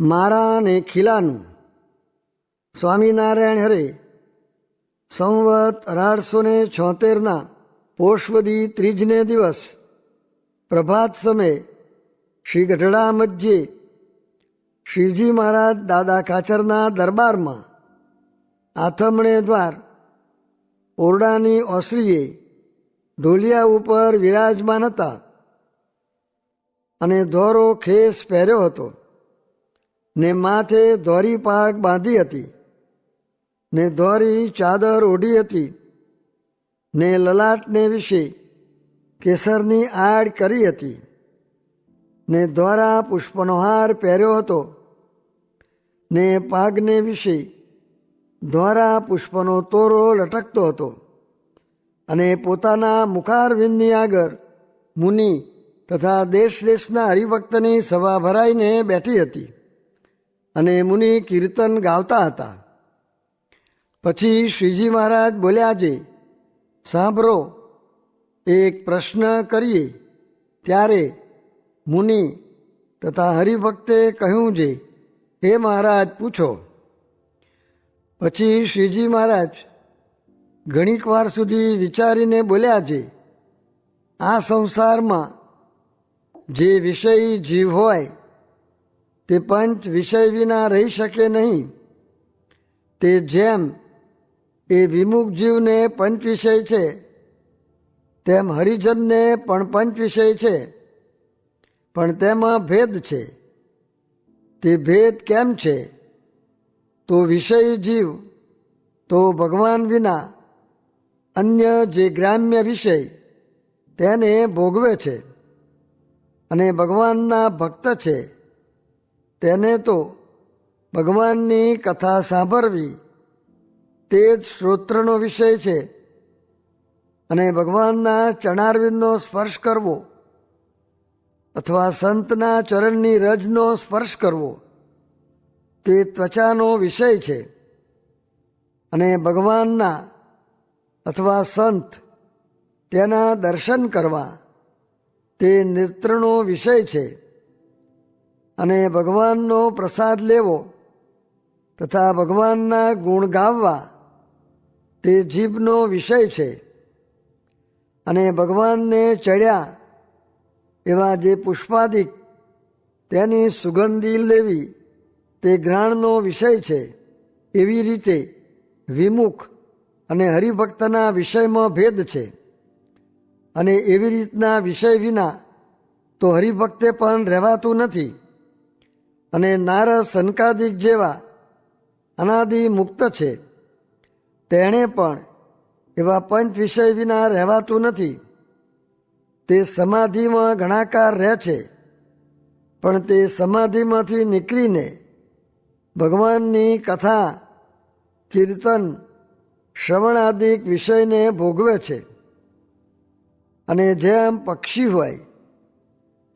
મારા અને ખીલાનું. સ્વામિનારાયણ હરે સંવત 1876 પોષવદી ત્રીજને દિવસ પ્રભાત સમયે શ્રી ગઢડા મધ્યે શ્રીજી મહારાજ દાદા કાચરના દરબારમાં આથમણે દ્વાર ઓરડાની ઓસરીએ ઢોલિયા ઉપર વિરાજમાન હતા અને ધોરો ખેસ પહેર્યો હતો ને માથે ધોરી પાગ બાંધી હતી ને ધોરી ચાદર ઓઢી હતી ને લલાટને વિશે કેસરની આડ કરી હતી ને ધોરા પુષ્પનો હાર પહેર્યો હતો ને પાગને વિશે ધોરા પુષ્પનો તોરો લટકતો હતો અને પોતાના મુખારવિંદની આગળ મુનિ તથા દેશ દેશના હરિભક્તની સભા ભરાઈને બેઠી હતી અને મુનિ કીર્તન ગાવતા હતા. પછી શ્રીજી મહારાજ બોલ્યા છે, સાંભળો, એક પ્રશ્ન કરીએ. ત્યારે મુનિ તથા હરિભક્તે કહ્યું છે, હે મહારાજ પૂછો. પછી શ્રીજી મહારાજ ઘણીક વાર સુધી વિચારીને બોલ્યા છે, આ સંસારમાં જે વિષયી જીવ હોય તે પંચ વિષય વિના રહી શકે નહીં. તે જેમ એ વિમુખ જીવને પંચ વિષય છે તેમ હરિજનને પણ પંચ વિષય છે, પણ તેમાં ભેદ છે. તે ભેદ કેમ છે? તો વિષયી જીવ તો ભગવાન વિના અન્ય જે ગ્રામ્ય વિષય તેને ભોગવે છે અને ભગવાનના ભક્ત છે તેને તો ભગવાનની કથા સાંભળવી તે જ શ્રોત્રનો વિષય છે અને ભગવાનના ચરણારવિંદનો સ્પર્શ કરવો અથવા સંતના ચરણની રજનો સ્પર્શ કરવો તે ત્વચાનો વિષય છે અને ભગવાનના અથવા સંત તેના દર્શન કરવા તે નેત્રનો વિષય છે અને ભગવાનનો પ્રસાદ લેવો તથા ભગવાનના ગુણ ગાવવા તે જીભનો વિષય છે અને ભગવાનને ચડ્યા એવા જે પુષ્પાદિક તેની સુગંધી લેવી તે ઘ્રાણનો વિષય છે. એવી રીતે વિમુખ અને હરિભક્તના વિષયમાં ભેદ છે અને એવી રીતના વિષય વિના તો હરિભક્તે પણ રહેવાતું નથી. અને નારદ સનકાદિક જેવા અનાદિ મુક્ત છે તેણે પણ એવા પંચ વિષય વિના રહેવાતું નથી. તે સમાધિમાં ઘણાકાર રહે છે, પણ તે સમાધિમાંથી નીકળીને ભગવાનની કથા કીર્તન શ્રવણાદિક વિષયને ભોગવે છે. અને જેમ પક્ષી હોય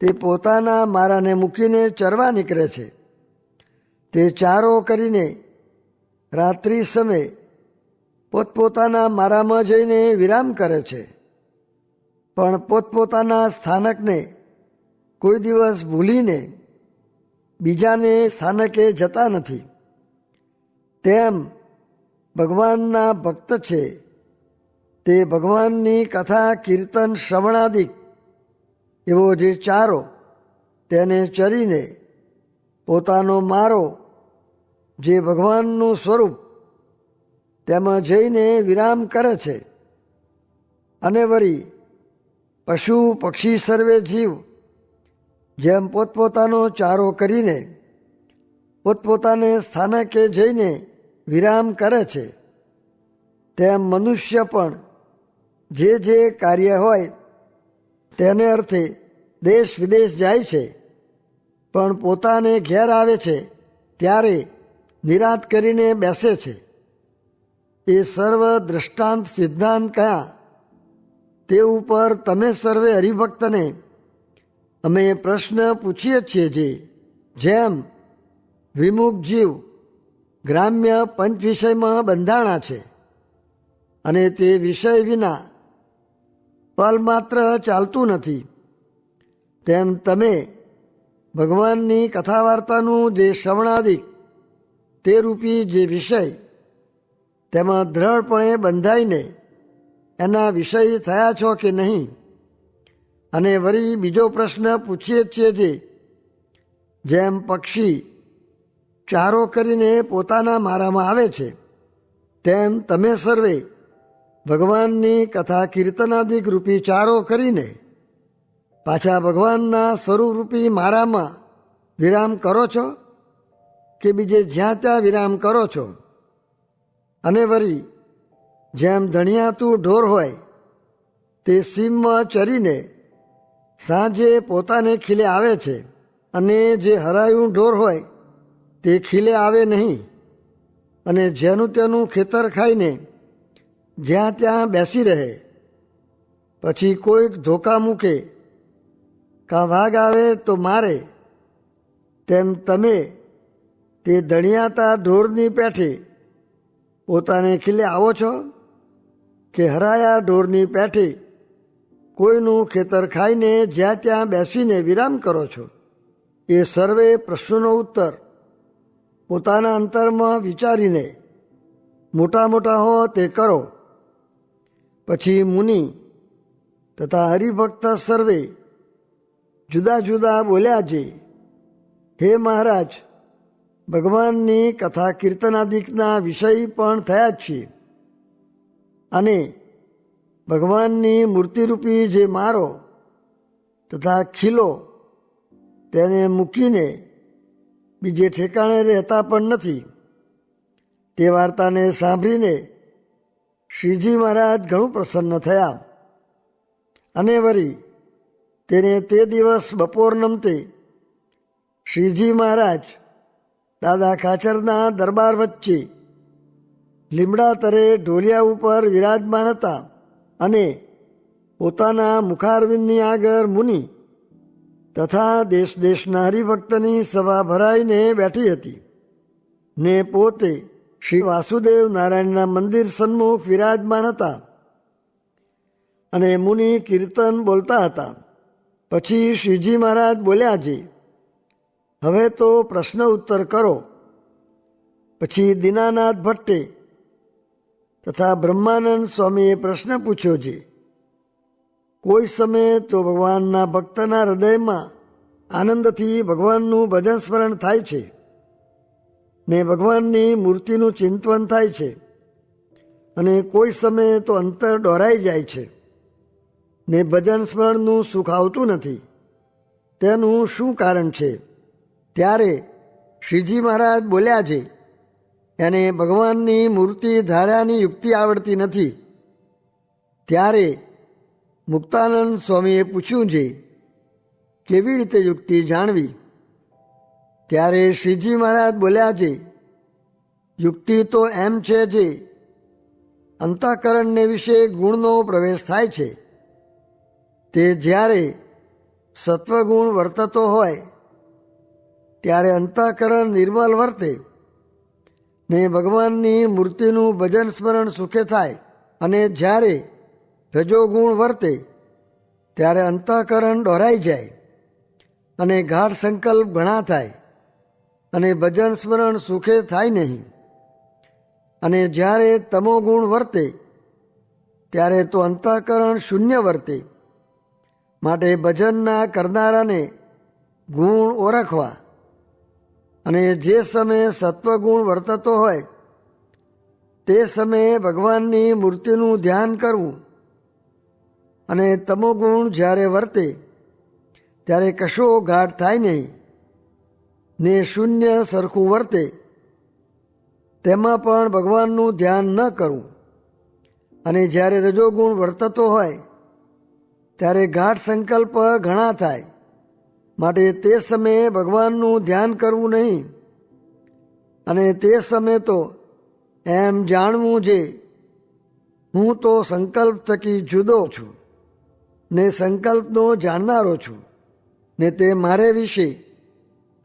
તે પોતાના મારાને મૂકીને ચરવા નીકળે છે, તે ચારો કરીને રાત્રિ સમયે પોતપોતાના મારામાં જઈને વિરામ કરે છે, પણ પોતપોતાના સ્થાનકને કોઈ દિવસ ભૂલીને બીજાને સ્થાનકે જતા નથી. તેમ ભગવાનના ભક્ત છે તે ભગવાનની કથા કીર્તન શ્રવણાદિક એવો જે ચારો તેને ચરીને પોતાનો મારો જે ભગવાનનું સ્વરૂપ તેમાં જઈને વિરામ કરે છે. અને વળી પશુ પક્ષી સર્વે જીવ જેમ પોતપોતાનો ચારો કરીને પોતપોતાને સ્થાનકે જઈને વિરામ કરે છે, તેમ મનુષ્ય પણ જે કાર્ય હોય તેને અર્થે દેશ વિદેશ જાય છે, પણ પોતાને ઘેર આવે છે ત્યારે નિરાંત કરીને બેસે છે. એ સર્વ દ્રષ્ટાંત સિદ્ધાંત કયા તે ઉપર તમે સર્વે હરિભક્તને અમે પ્રશ્ન પૂછીએ છીએ જે જેમ વિમુખ જીવ ગ્રામ્ય પંચ વિષયમાં બંધાણા છે અને તે વિષય વિના પલ માત્ર ચાલતું નથી, તેમ તમે ભગવાનની કથા વાર્તાનું જે શ્રવણાદિક તે રૂપી જે વિષય તેમાં દ્રઢપણે બંધાઈને એના વિષય થયા છો કે નહીં? અને વળી બીજો પ્રશ્ન પૂછીએ છીએ જે જેમ પક્ષી ચારો કરીને પોતાના મારામાં આવે છે તેમ તમે સર્વે ભગવાનની કથા કીર્તનાદિક રૂપી ચારો કરીને પાછા ભગવાનના સ્વરૂપરૂપી મારામાં વિરામ કરો છો કે બીજે જ્યાં ત્યાં વિરામ કરો છો? અને વળી જેમ ધણિયાતું ઢોર હોય તે સીમમાં ચરીને સાંજે પોતાને ખીલે આવે છે, અને જે હરાયું ઢોર હોય તે ખીલે આવે નહીં, અને જેનું તેનું ખેતર ખાઈને જ્યાં ત્યાં બેસી રહે, પછી કોઈક ધોકા મૂકે કાં વાઘ આવે તો મારે, તેમ તમે તે ધણિયાતા ઢોરની પેઠે પોતાને ખીલે આવો છો કે હરાયા ઢોરની પેઠે કોઈનું ખેતર ખાઈને જ્યાં ત્યાં બેસીને વિરામ કરો છો? એ સર્વે પ્રશ્નોનો ઉત્તર પોતાના અંતરમાં વિચારીને મોટા મોટા હો તે કરો. પછી મુનિ તથા હરિભક્ત સર્વે જુદા જુદા બોલ્યા છે, હે મહારાજ, ભગવાનની કથા કીર્તનાદિકના વિષય પણ થયા જ છીએ, અને ભગવાનની મૂર્તિરૂપી જે મારો તથા ખીલો તેને મૂકીને બીજે ઠેકાણે રહેતા પણ નથી. તે વાર્તાને સાંભળીને શ્રીજી મહારાજ ઘણું પ્રસન્ન થયા, અને વળી તેને તે દિવસ બપોર નમતે શ્રીજી મહારાજ દાદા ખાચરના દરબાર વચ્ચે લીમડા તરે ઢોલિયા ઉપર વિરાજમાન હતા, અને પોતાના મુખારવિંદની આગળ મુનિ તથા દેશ દેશના હરિભક્તની સભા ભરાઈને બેઠી હતી, ને પોતે શ્રી વાસુદેવ નારાયણના મંદિર સન્મુખ વિરાજમાન હતા, અને મુનિ કીર્તન બોલતા હતા. પછી શ્રીજી મહારાજ બોલ્યા છે, હવે તો પ્રશ્ન ઉત્તર કરો. પછી દીનાનાથ ભટ્ટે તથા બ્રહ્માનંદ સ્વામીએ પ્રશ્ન પૂછ્યો છે. કોઈ સમયે તો ભગવાનના ભક્તના હૃદયમાં આનંદથી ભગવાનનું ભજન સ્મરણ થાય છે, ને ભગવાનની મૂર્તિનું ચિંતન થાય છે, અને કોઈ સમયે તો અંતર ડોરાઈ જાય છે, ને ભજન સ્મરણનું સુખ આવતું નથી. તેનું શું કારણ છે? ત્યારે શ્રીજી મહારાજ બોલ્યા છે, એને ભગવાનની મૂર્તિ ધાર્યાની યુક્તિ આવડતી નથી. ત્યારે મુક્તાનંદ સ્વામીએ પૂછ્યું છે, કેવી રીતે યુક્તિ જાણવી? ત્યારે શ્રીજી મહારાજ બોલ્યા છે, યુક્તિ તો એમ છે જે અંતઃકરણને વિશે ગુણનો પ્રવેશ થાય છે, તે જ્યારે સત્વગુણ વર્તતો હોય ત્યારે અંતઃકરણ નિર્મલ વર્તે, ને ભગવાનની મૂર્તિનું ભજન સ્મરણ સુખે થાય, અને જ્યારે રજોગુણ વર્તે ત્યારે અંતઃકરણ ડોરાઈ જાય, અને ગાઢ સંકલ્પ ઘણા થાય, અને ભજન સ્મરણ સુખે થાય નહીં. અને જ્યારે તમોગુણ વર્તે ત્યારે તો અંતઃકરણ શૂન્ય વર્તે. માટે ભજનના કરનારાને ગુણ ઓળખવા, અને જે સમયે સત્વગુણ વર્તતો હોય તે સમયે ભગવાનની મૂર્તિનું ધ્યાન કરવું, અને તમોગુણ જ્યારે વર્તે ત્યારે કશો ગાઢ થાય નહીં, ને શૂન્ય સરખું વર્તે તેમાં પણ ભગવાનનું ધ્યાન ન કરવું. અને જ્યારે રજોગુણ વર્તતો હોય ત્યારે ગાઢ સંકલ્પ ઘણા થાય, માટે તે સમયે ભગવાનનું ધ્યાન કરવું નહીં. અને તે સમયે તો એમ જાણવું છે, હું તો સંકલ્પ થકી જુદો છું, ને સંકલ્પનો જાણનારો છું, ને તે મારે વિશે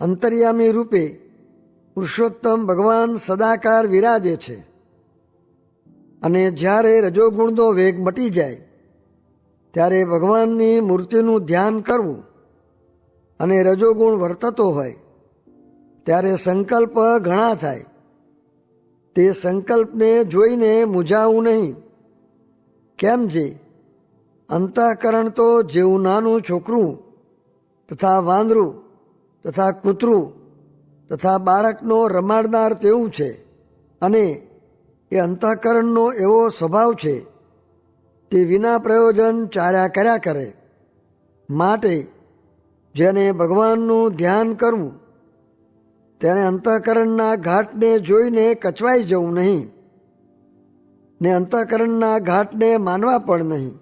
અંતર્યામી રૂપે પુરુષોત્તમ ભગવાન સદાકાર વિરાજે છે. અને જ્યારે રજોગુણનો વેગ મટી જાય ત્યારે ભગવાનની મૂર્તિનું ધ્યાન કરવું, અને રજોગુણ વર્તતો હોય ત્યારે સંકલ્પ ઘણા થાય. તે સંકલ્પને જોઈને મૂંઝાવું નહીં. કેમ જે અંતઃકરણ તો જેવું નાનું છોકરું તથા વાંદરું તથા કૂતરું તથા બાળકનો રમાડનાર તેવું છે. અને એ અંતઃકરણનો એવો સ્વભાવ છે તે વિના પ્રયોજન ચાર્યા કર્યા કરે. માટે જેને ભગવાનનું ધ્યાન કરવું તેને અંતઃકરણના ઘાટને જોઈને કચવાઈ જવું નહીં ને અંતઃકરણના ઘાટને માનવા પણ નહીં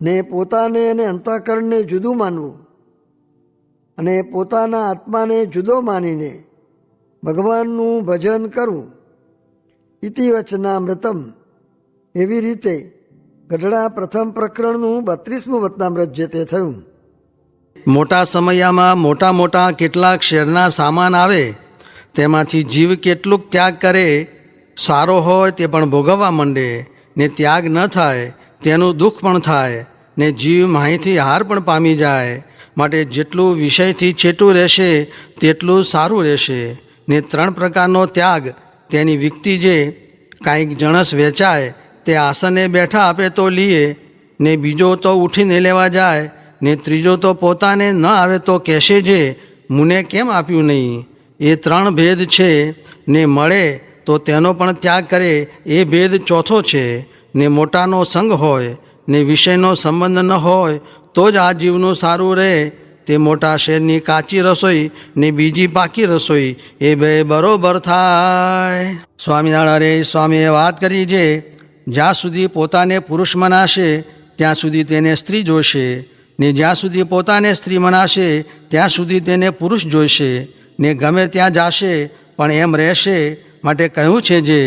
ને પોતાને અને અંતઃકરણને જુદું માનવું અને પોતાના આત્માને જુદો માનીને ભગવાનનું ભજન કરવું. ઇતિ વચનામૃતમ. એવી રીતે ગઢડા પ્રથમ પ્રકરણનું 32મું વચનામૃત જે તે થયું. મોટા સમયમાં મોટા મોટા કેટલાક શેરના સામાન આવે તેમાંથી જીવ કેટલુંક ત્યાગ કરે. સારો હોય તે પણ ભોગવવા માંડે ને ત્યાગ ન થાય તેનું દુઃખ પણ થાય ને જીવ માહીથી હાર પણ પામી જાય. માટે જેટલું વિષયથી છેટું રહેશે તેટલું સારું રહેશે. ને 3 પ્રકારનો ત્યાગ તેની વિકતિ જે કાંઈક જણસ વેચાય તે આસને બેઠા આપે તો લીએ ને બીજો તો ઉઠીને લેવા જાય ને ત્રીજો તો પોતાને ન આવે તો કહેશે જે મુને કેમ આપ્યું નહીં. એ 3 ભેદ છે ને મળે તો તેનો પણ ત્યાગ કરે એ ભેદ ચોથો છે. ને મોટાનો સંગ હોય ને વિષયનો સંબંધ ન હોય તો જ આ જીવનું સારું રહે. તે મોટા શેરની કાચી રસોઈ ને બીજી પાકી રસોઈ એ બે બરોબર થાય. સ્વામિનારાયણ સ્વામીએ વાત કરી છે જ્યાં સુધી પોતાને પુરુષ મનાશે ત્યાં સુધી તેને સ્ત્રી જોશે ને જ્યાં સુધી પોતાને સ્ત્રી મનાશે ત્યાં સુધી તેને પુરુષ જોઈશે ને ગમે ત્યાં જાશે પણ એમ રહેશે. માટે કહ્યું છે જે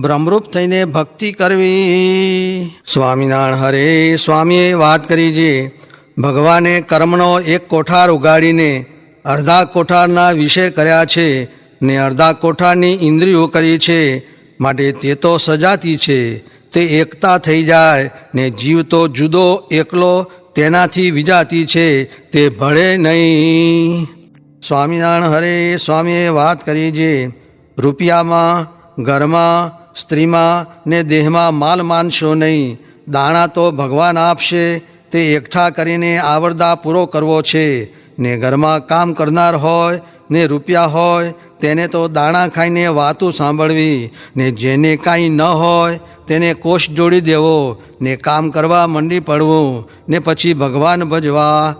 બ્રહ્મરૂપ થઈને ભક્તિ કરવી. સ્વામિનારાયણ હરે સ્વામીએ વાત કરી છે ભગવાને કર્મનો એક કોઠાર ઉગાડીને અડધા કોઠારના વિષય કર્યા છે ને અડધા કોઠારની ઇન્દ્રિયો કરી છે. માટે તે તો સજાતી છે તે એકતા થઈ જાય ને જીવ તો જુદો એકલો તેનાથી વિજાતી છે તે ભળે નહીં. સ્વામિનારાયણ હરે સ્વામીએ વાત કરી છે રૂપિયામાં ઘરમાં સ્ત્રીમાં ને દેહમાં માલ માનશો નહીં. દાણા તો ભગવાન આપશે તે એકઠા કરીને આવરદા પૂરો કરવો છે. ને ઘરમાં કામ કરનાર હોય ને રૂપિયા હોય તેને તો દાણા ખાઈને વાતું સાંભળવી ને જેને કાંઈ ન હોય તેને કોષ જોડી દેવો ને કામ કરવા મંડી પડવું ને પછી ભગવાન ભજવા.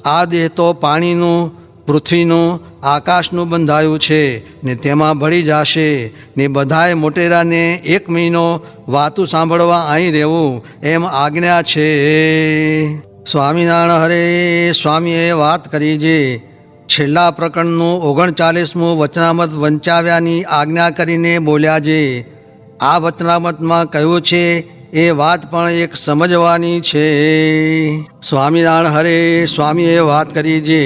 આ દેહ તો પાણીનું પૃથ્વીનું આકાશનું બંધાયું છે ને તેમાં ભળી જશે ને બધાએ મોટેરાને 1 મહિનો વાતું સાંભળવા અહીં રહેવું એમ આજ્ઞા છે. સ્વામિનારાયણ હરે સ્વામીએ વાત કરી છે છેલ્લા પ્રકરણનું 39મું વચનામત વંચાવ્યાની આજ્ઞા કરીને બોલ્યા છે. આ વચનામતમાં કહ્યું છે એ વાત પણ એક સમજવાની છે. સ્વામિનારાયણ હરે સ્વામીએ વાત કરી છે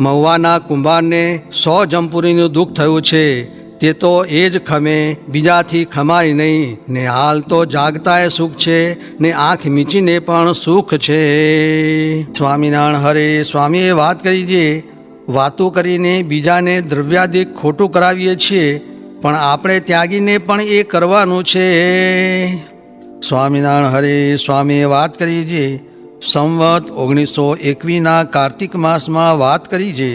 મહુવાના કુંભારને 100 જમપુરીનું દુઃખ થયું છે તે તો એ જ ખમે બીજાથી ખમાય નહીં ને હાલ તો જાગતાએ સુખ છે ને આંખ મીચીને પણ સુખ છે. સ્વામિનારાયણ હરે સ્વામીએ વાત કરી છે વાતો કરીને બીજાને દ્રવ્યાદિક ખોટું કરાવીએ છીએ પણ આપણે ત્યાગીને પણ એ કરવાનું છે. સ્વામિનારાયણ હરે સ્વામીએ વાત કરી છે સંવત 1921ના કાર્તિક માસમાં વાત કરી છે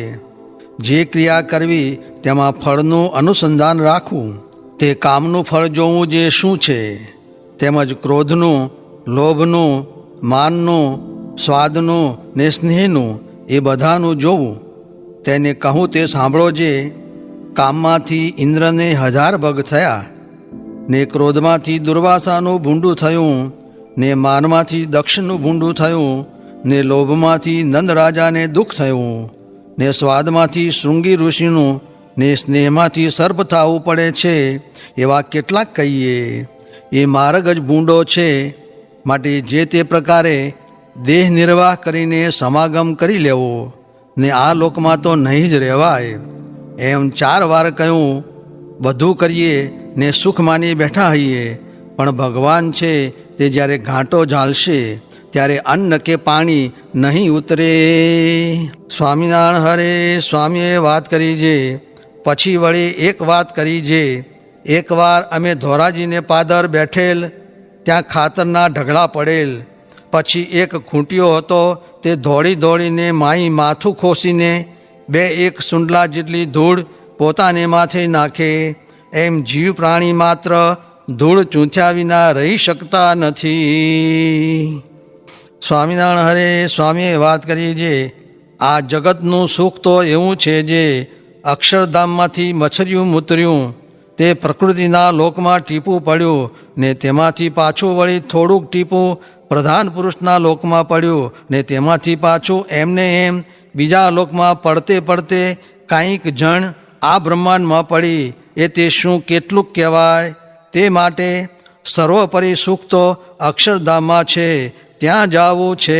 જે ક્રિયા કરવી તેમાં ફળનું અનુસંધાન રાખવું. તે કામનું ફળ જોવું જે શું છે તેમજ ક્રોધનું લોભનું માનનું સ્વાદનું ને સ્નેહનું એ બધાનું જોવું. તેને કહું તે સાંભળો જે કામમાંથી ઇન્દ્રને 1000 ભગ થયા ને ક્રોધમાંથી દુર્વાસાનું ભૂંડું થયું ને માનમાંથી દક્ષનું ભૂંડું થયું ને લોભમાંથી નંદ રાજાને દુઃખ થયું ને સ્વાદમાંથી શૃંગી ઋષિનું ને સ્નેહમાંથી સર્પ થવું પડે છે. એવા કેટલાક કહીએ. એ માર્ગ જ ભૂંડો છે. માટે જે તે પ્રકારે દેહ નિર્વાહ કરીને સમાગમ કરી લેવો ને આ લોકમાં તો નહીં જ રહેવાય. એમ 4 વાર કહ્યું. બધું કરીએ ને સુખ માની બેઠા હઈએ પણ ભગવાન છે તે જ્યારે ઘાંટો ઝાલશે ત્યારે અન્ન કે પાણી નહીં ઉતરે. સ્વામિનારાયણ હરે સ્વામીએ વાત કરી છે. પછી વળી એક વાત કરી છે. એકવાર અમે ધોરાજીને પાદર બેઠેલ, ત્યાં ખાતરના ઢગલા પડેલ. પછી એક ખૂંટિયો હતો, તે દોડી દોડીને માઈ માથું ખોસીને 2-1 સુંડલા જેટલી ધૂળ પોતાને માથે નાખે. એમ જીવ પ્રાણી માત્ર ધૂળ ચૂંથ્યા વિના રહી શકતા નથી. સ્વામિનારાયણ હરે સ્વામીએ વાત કરી છે. આ જગતનું સુખ તો એવું છે જે અક્ષરધામમાંથી મચ્છરિયું મૂતર્યું, તે પ્રકૃતિના લોકમાં ટીપું પડ્યું ને તેમાંથી પાછું વળી થોડુંક ટીપું પ્રધાન પુરુષના લોકમાં પડ્યું ને તેમાંથી પાછું એમને એમ બીજા લોકમાં પડતે પડતે કાંઈક જણ આ બ્રહ્માંડમાં પડી. એ તે શું કેટલુંક કહેવાય. તે માટે સર્વોપરી સુખ તો અક્ષરધામમાં છે, ત્યાં જાવું છે.